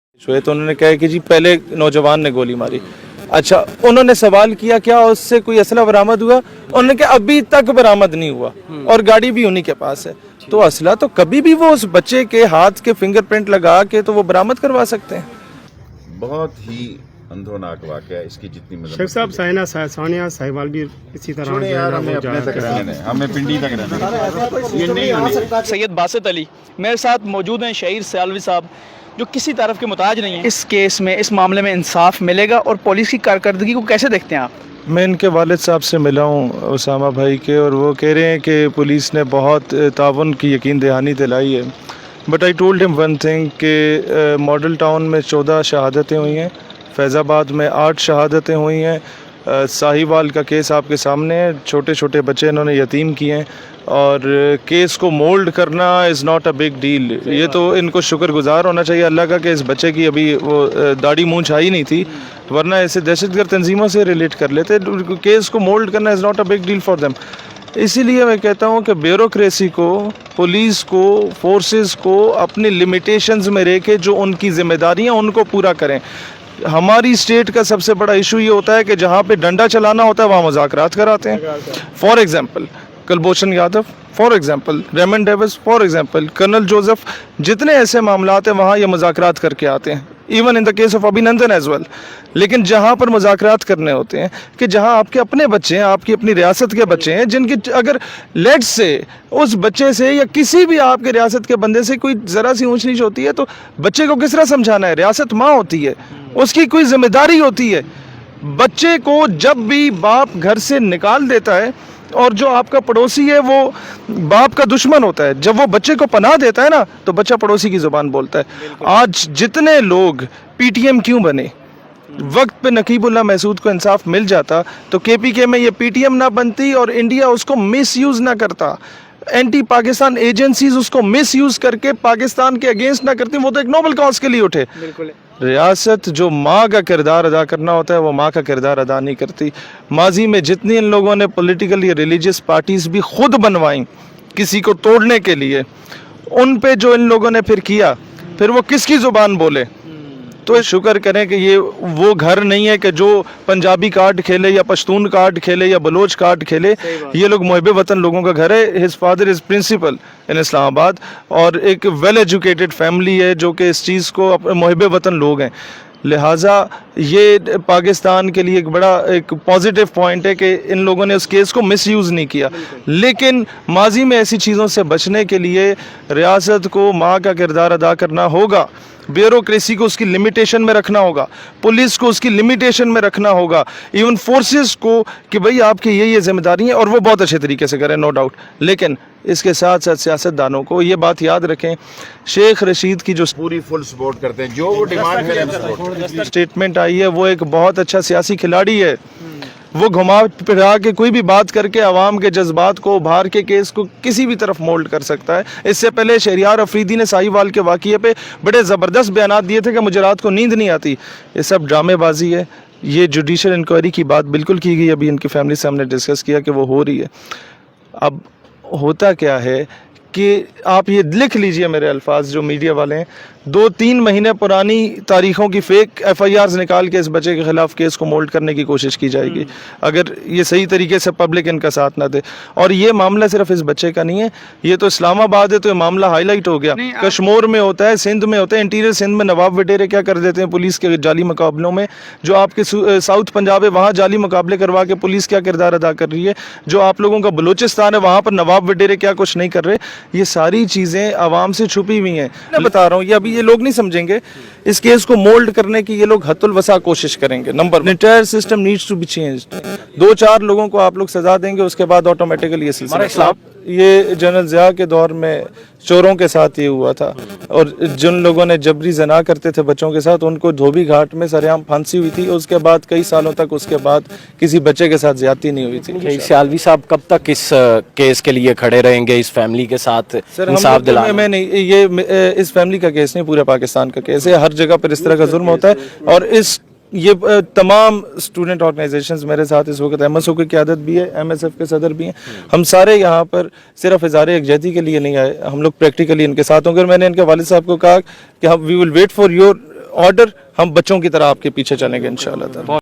हुए तो उन्होंने कहा कि जी पहले नौजवान ने गोली मारी। अच्छा, उन्होंने सवाल किया क्या उससे कोई असला बरामद हुआ? उन्होंने कहा अभी तक बरामद नहीं हुआ और गाड़ी भी उन्हीं के पास है। तो असला तो कभी भी वो उस बच्चे के हाथ के फिंगरप्रिंट लगा के तो वो बरामद करवा सकते हैं। बहुत ही अंधोनाक वाकया, इसकी जितनी मदद शेख साहब सानिया साहिवाल भी इसी तरह छोड़े यार, हमें अपने तक रहने दें, हमें पिंडी तक रहने दें। ये नहीं होनी। सैयद बासित अली मेरे साथ मौजूद हैं, शहीर सयालवी साहब जो किसी तरफ के मुताज नहीं है। इस केस में, इस मामले में इंसाफ मिलेगा और पुलिस की कारकर्दगी को कैसे देखते हैं आप? मैं इनके वालिद साहब से मिला हूँ, उसामा भाई के, और वो कह रहे हैं कि पुलिस ने बहुत ताउन की यकीन दहानी दिलाई है। But I told him one thing कि मॉडल टाउन में 14 शहादतें हुई हैं, फैज़ाबाद में 8 शहादतें हुई हैं, साहिवाल का केस आपके सामने है, छोटे छोटे बच्चे इन्होंने यतीम किए हैं, और केस को मोल्ड करना is not a big deal. ये तो इनको शुक्रगुजार होना चाहिए अल्लाह का कि इस बच्चे की अभी वो दाढ़ी मूंछ आई नहीं थी, वरना ऐसे दहशतगर्द तंजीमों से रिलेट कर लेते। केस को मोल्ड करना is not a big deal for them. इसीलिए मैं कहता हूँ कि ब्यूरोक्रेसी को, पुलिस को, फोर्सेस को अपनी लिमिटेशंस में रह के जो उनकी जिम्मेदारियाँ उनको पूरा करें। हमारी स्टेट का सबसे बड़ा इशू ये होता है कि जहाँ पे डंडा चलाना होता है वहाँ मुज़ाकरात कराते हैं। For example Kulbhushan Yadav, for example Raymond Davis, for example colonel Joseph, जितने ऐसे मामलात हैं वहाँ ये मुज़ाकरात करके आते हैं, even in the case of अभिनंदन एज वेल। लेकिन जहाँ पर मुज़ाकरात करने होते हैं कि जहाँ आपके अपने बच्चे हैं, आपकी अपनी रियासत के बच्चे हैं, जिनकी अगर लेट्स से उस बच्चे से या किसी भी आपके रियासत के बंदे से कोई ज़रा सी ऊंच नीच होती है तो बच्चे को किस तरह समझाना है? रियासत माँ होती है, उसकी कोई जिम्मेदारी होती है। बच्चे को जब भी बाप घर से निकाल देता है और जो आपका पड़ोसी है वो बाप का दुश्मन होता है, जब वो बच्चे को पनाह देता है ना तो बच्चा पड़ोसी की ज़ुबान बोलता है। आज जितने लोग पीटीएम क्यों बने, वक्त पे नकीबुल्लाह महसूद को इंसाफ मिल जाता तो केपीके में ये पीटीएम ना बनती और इंडिया उसको मिसयूज़ ना करता, एंटी पाकिस्तान एजेंसीज उसको मिसयूज करके पाकिस्तान के अगेंस्ट ना करती, वो तो एक नोबल कॉज के लिए उठे। बिल्कुल। रियासत जो माँ का किरदार अदा करना होता है वो माँ का किरदार अदा नहीं करती। माजी में जितनी इन लोगों ने पॉलिटिकल या रिलीजियस पार्टीज़ भी खुद बनवाई किसी को तोड़ने के लिए, उन पे जो इन लोगों ने फिर किया, फिर वो किसकी ज़ुबान बोले? तो शुक्र करें कि ये वो घर नहीं है कि जो पंजाबी कार्ड खेले या पश्तून कार्ड खेले या बलोच कार्ड खेले। ये लोग मुहिब वतन लोगों का घर है। हिज फादर इज़ प्रिंसिपल इन इस्लामाबाद और एक वेल एजुकेटेड फैमिली है जो कि इस चीज़ को मुहिब वतन लोग हैं। लिहाजा ये पाकिस्तान के लिए एक बड़ा एक पॉजिटिव पॉइंट है कि इन लोगों ने उस केस को मिसयूज़ नहीं किया। लेकिन माजी में ऐसी चीज़ों से बचने के लिए रियासत को माँ का किरदार अदा करना होगा, ब्यूरोक्रेसी को उसकी लिमिटेशन में रखना होगा, पुलिस को उसकी लिमिटेशन में रखना होगा, इवन फोर्सेस को कि भाई आपकी ये जिम्मेदारी है, और वो बहुत अच्छे तरीके से करें, नो डाउट। लेकिन इसके साथ साथ सियासतदानों को ये बात याद रखें, शेख रशीद की जो पूरी फुल सपोर्ट करते हैं, जो वो डिमांड करें हम सपोर्ट करते हैं। स्टेटमेंट आई है वो एक बहुत अच्छा सियासी खिलाड़ी है। वो घुमा फिरा के कोई भी बात करके आवाम के जज्बात को उभार के केस को किसी भी तरफ मोल्ड कर सकता है। इससे पहले शहरियार अफरीदी ने साहिवाल के वाक़ये पे बड़े ज़बरदस्त बयानात दिए थे कि मुझे रात को नींद नहीं आती। ये सब ड्रामेबाजी है। ये जुडिशल इंक्वायरी की बात बिल्कुल की गई, अभी इनकी फैमिली से हमने डिस्कस किया कि वो हो रही है। अब होता क्या है कि आप ये लिख लीजिए मेरे अल्फाज जो मीडिया वाले हैं, 2-3 महीने पुरानी तारीखों की फेक FIRs निकाल के इस बच्चे के खिलाफ केस को मोल्ड करने की कोशिश की जाएगी अगर ये सही तरीके से पब्लिक इनका साथ ना दे। और ये मामला सिर्फ इस बच्चे का नहीं है, ये तो इस्लामाबाद है तो ये मामला हाईलाइट हो गया। कश्मीर में होता है, सिंध में होता है, इंटीरियर सिंध में नवाब वडेरे क्या कर देते हैं पुलिस के जाली मुकाबलों में, जो आपके साउथ पंजाब है वहाँ जाली मुकाबले करवा के पुलिस क्या किरदार अदा कर रही है, जो आप लोगों का बलूचिस्तान है वहाँ पर नवाब वडेरे क्या कुछ नहीं कर रहे। ये सारी चीज़ें आवाम से छुपी हुई हैं। मैं बता रहा हूँ, ये अभी ये लोग नहीं समझेंगे। इस केस को मोल्ड करने की ये लोग हत्तुल वसा कोशिश करेंगे। Number entire system needs to be changed. 2-4 लोगों को आप लोग सजा देंगे, उसके बाद ऑटोमेटिकली ये सिलसिला। ये जनरल ज़िया के दौर में चोरों के साथ ये हुआ था, और जिन लोगों ने जबरी जना करते थे बच्चों के साथ उनको धोबी घाट में सरेआम फांसी हुई थी। उसके बाद कई सालों तक उसके बाद किसी बच्चे के साथ ज्यादती नहीं हुई थी। सयालवी साहब कब तक इस केस के लिए खड़े रहेंगे, इस फैमिली के साथ इंसाफ दिलाने? मैं नहीं, ये इस फैमिली का केस नहीं, पूरे पाकिस्तान का केस है। हर जगह पर इस तरह का जुर्म होता है, और ये तमाम स्टूडेंट ऑर्गेनाइजेशंस मेरे साथ इस वक्त MSO की क़यादत भी है, MSF के सदर भी हैं। हम सारे यहाँ पर सिर्फ इज़ारे यकजहती के लिए नहीं आए, हम लोग प्रैक्टिकली इनके साथ होंगे। और मैंने इनके वालिद साहब को कहा कि हम we will wait for your order हम बच्चों की तरह आपके पीछे चलेंगे इंशाल्लाह ताला।